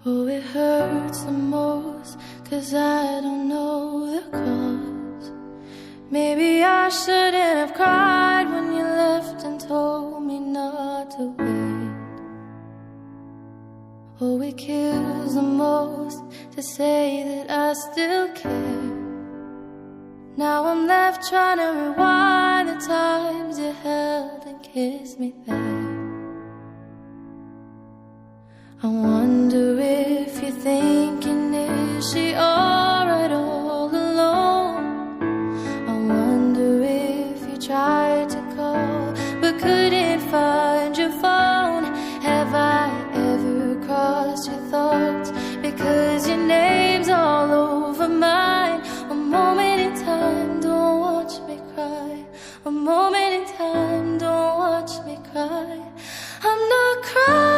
Oh, it hurts the most, 'cause I don't know the cause. Maybe I shouldn't have cried when you left and told me not to wait. Oh, it kills the most to say that I still care. Now I'm left trying to rewind the times you held and kissed me there. I wonder if you're thinking, is she alright all alone? I wonder if you tried to call but couldn't find your phone. Have I ever crossed your thoughts because your name's all over mine? A moment in time, don't watch me cry. A moment in time, don't watch me cry. I'm not crying.